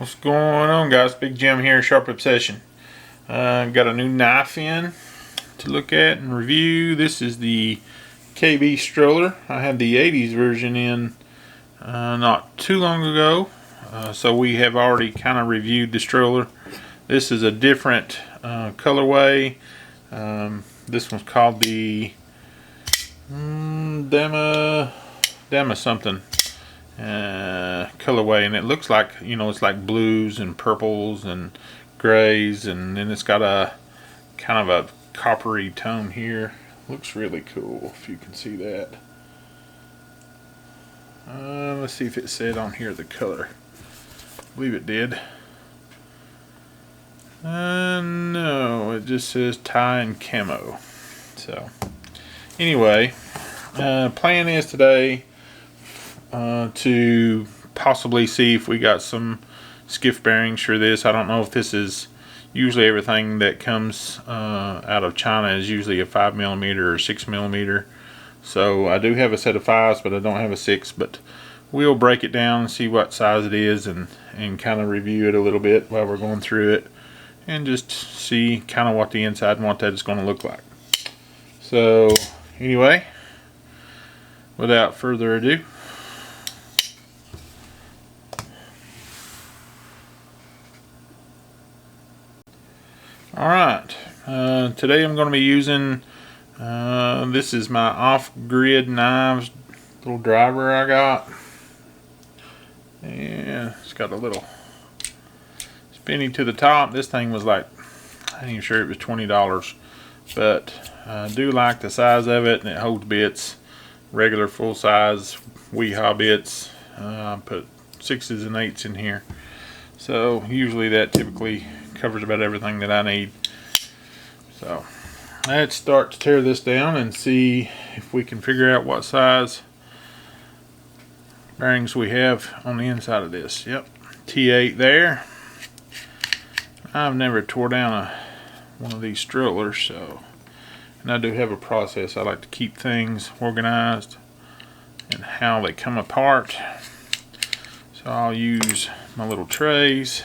What's going on, guys? Big Jim here, Sharp Obsession. Got a new knife in to look at and review. This is the KB Stroller. I had the 80s version in not too long ago, so we have already kind of reviewed the stroller. This is a different colorway. This one's called the Dema something colorway, and it looks like, you know, it's like blues and purples and grays, and then it's got a kind of a coppery tone here. Looks really cool if you can see that. Let's see if it said on here the color. I believe it did. No, it just says tie and camo. So anyway, plan is today to possibly see if we got some Skiff bearings for this. I don't know if this is, usually everything that comes out of China is usually a 5mm or 6mm. So I do have a set of 5s, but I don't have a 6. But we'll break it down and see what size it is, and kind of review it a little bit while we're going through it, and just see kind of what the inside and what that is going to look like. So anyway, without further ado, alright, today I'm going to be using, this is my off-grid knives little driver I got, and it's got a little spinny to the top. This thing was like, I ain't even sure it was $20, but I do like the size of it, and it holds bits, regular full size Weehaw bits. I put 6s and 8s in here, so usually that typically covers about everything that I need. So let's start to tear this down and see if we can figure out what size bearings we have on the inside of this. Yep, T8 there. I've never tore down one of these strollers, so, and I do have a process. I like to keep things organized and how they come apart. So I'll use my little trays.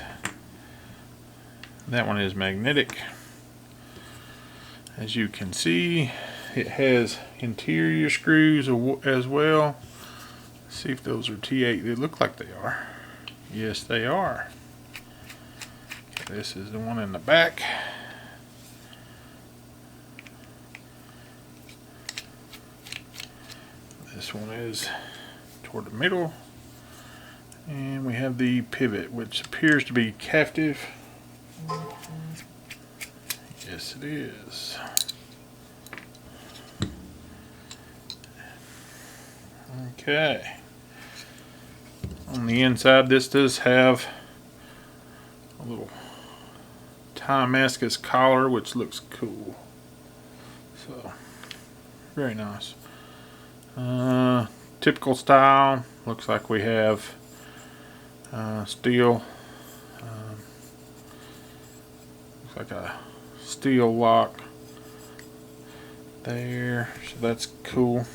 That one is magnetic. As you can see, it has interior screws as well. Let's see if those are T8. They look like they are. Yes, they are. Okay, this is the one in the back. This one is toward the middle. And we have the pivot, which appears to be captive. Yes, it is. Okay. On the inside, this does have a little Damascus collar, which looks cool. So, very nice. Typical style. Looks like we have steel. Looks like a steel lock there, so that's cool.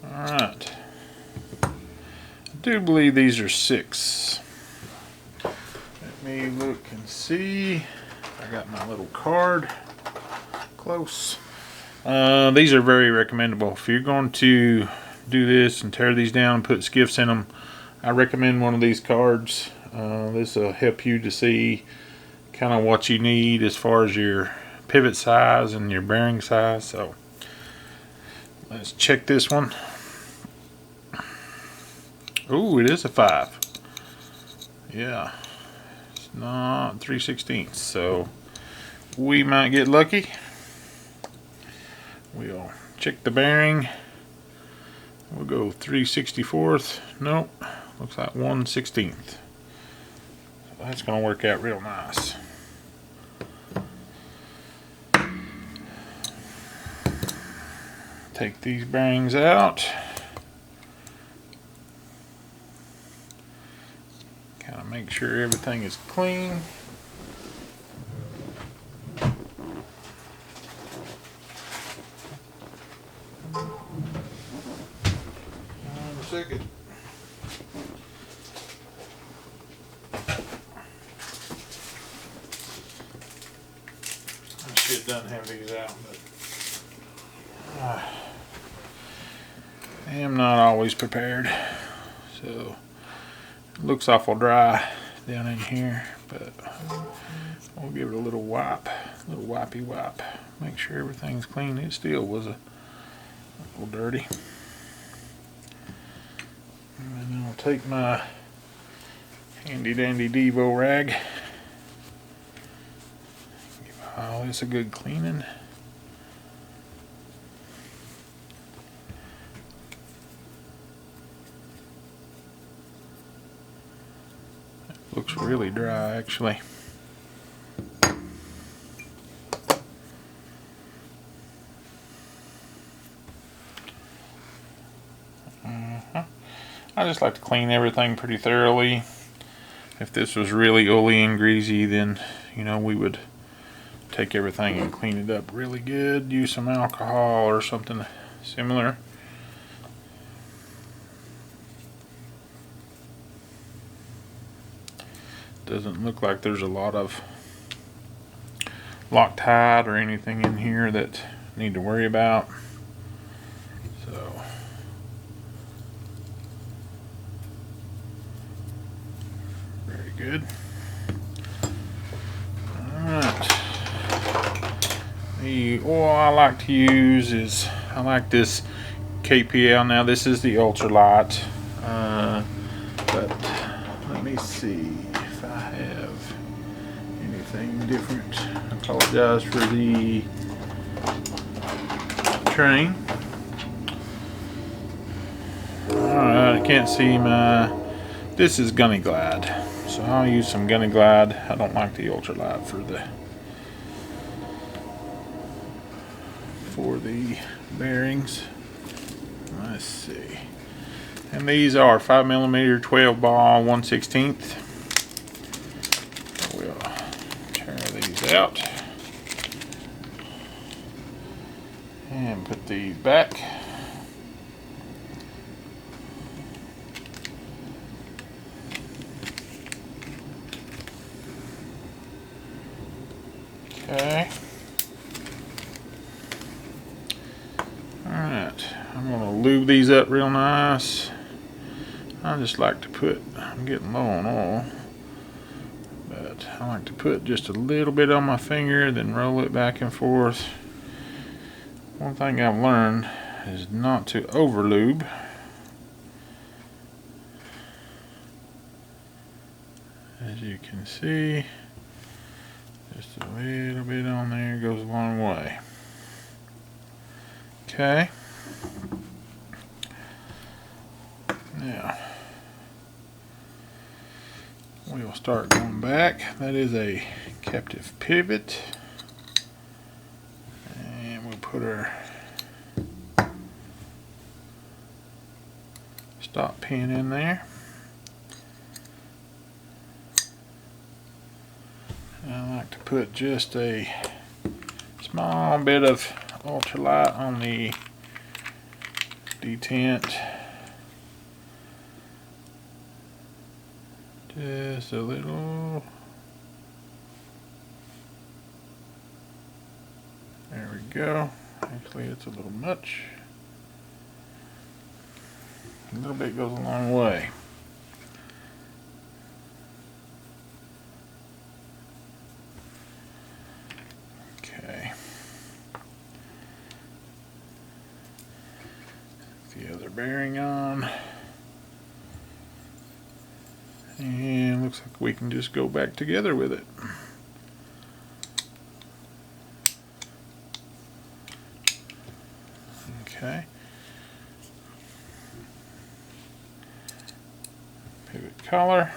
Alright, I do believe these are 6. Let me look and see. I got my little card close. These are very recommendable. If you're going to do this and tear these down and put skiffs in them, I recommend one of these cards. This will help you to see kind of what you need as far as your pivot size and your bearing size. So let's check this one. Oh, it is a 5. Yeah, it's not 3/16, so we might get lucky. We'll check the bearing. We'll go 3/64. Nope, looks like 1/16. So that's going to work out real nice. Take these bearings out. Kind of make sure everything is clean. Second. get done having these out, but I am not always prepared. So it looks awful dry down in here, but we'll give it a little wipe, a little wipey wipe. Make sure everything's clean. It still was a little dirty. And then I'll take my handy dandy Devo rag. Give all this a good cleaning. It looks really dry actually. I just like to clean everything pretty thoroughly. If this was really oily and greasy, then we would take everything and clean it up really good. Use some alcohol or something similar. Doesn't look like there's a lot of Loctite or anything in here that I need to worry about. So very good. Alright. The oil I like to use is, I like this KPL. Now this is the ultralight, but let me see if I have anything different. I apologize for the train. Alright, I can't see my, this is Gunny Glide, so I'll use some Gunny Glide. I don't like the ultralight for the bearings. Let's see. And these are 5mm 12 ball 1/16. We'll tear these out and put these back. Okay. Alright, I'm going to lube these up real nice. I just like to put, I'm getting low on oil, but I like to put just a little bit on my finger, then roll it back and forth. One thing I've learned is not to over lube. As you can see, just a little bit on there goes a long way. Okay. Now, we'll start going back. That is a captive pivot. And we'll put our stop pin in there. And I like to put just a small bit of ultralight on the detent. Just a little. There we go. Actually, it's a little much. A little bit goes a long way. Okay. The other bearing on. And looks like we can just go back together with it. Okay. Pivot collar.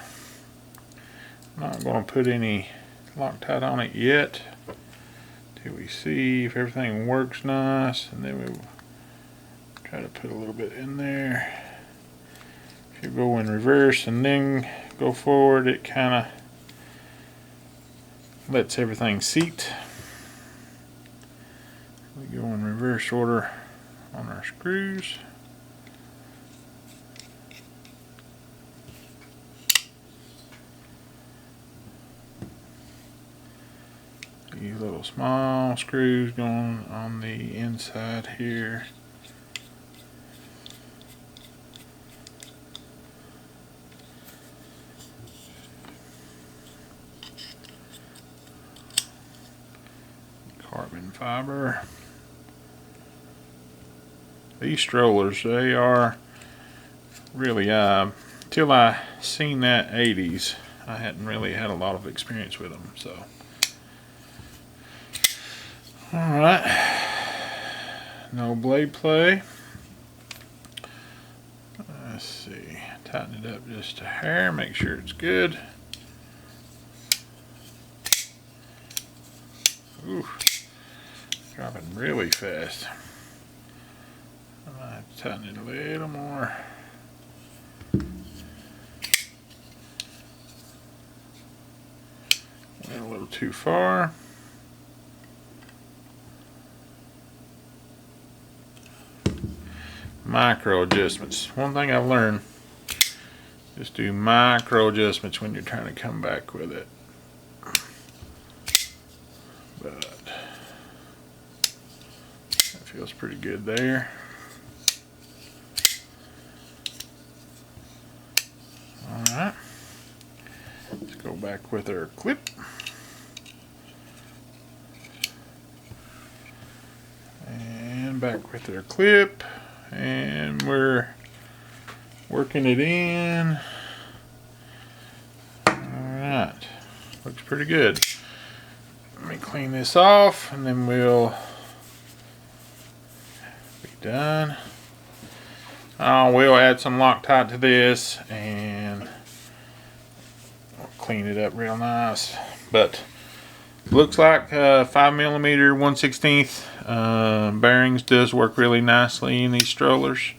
I'm not going to put any Loctite on it yet till we see if everything works nice, and then we'll try to put a little bit in there. If you go in reverse and then go forward, it kind of lets everything seat. We go in reverse order on our screws. These little small screws going on the inside here. Carbon fiber. These strollers, they are really, till I seen that 80s, I hadn't really had a lot of experience with them, so. Alright, no blade play. Let's see, tighten it up just a hair, make sure it's good. Ooh, dropping really fast. I might have to tighten it a little more. Went a little too far. Micro adjustments. One thing I've learned, just do micro adjustments when you're trying to come back with it. But that feels pretty good there. Alright, let's go back with our clip. And back with our clip. And we're working it in. Alright, looks pretty good. Let me clean this off and then we'll be done. We'll add some Loctite to this and we'll clean it up real nice. But looks like 5mm 1/16 bearings does work really nicely in these strollers.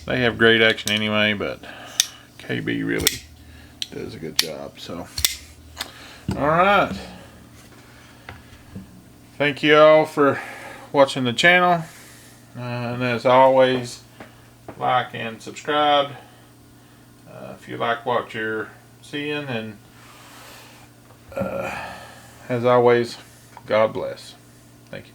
They have great action anyway, but KB really does a good job. So, all right. Thank you all for watching the channel, and as always, like and subscribe if you like what you're seeing, and as always, God bless. Thank you.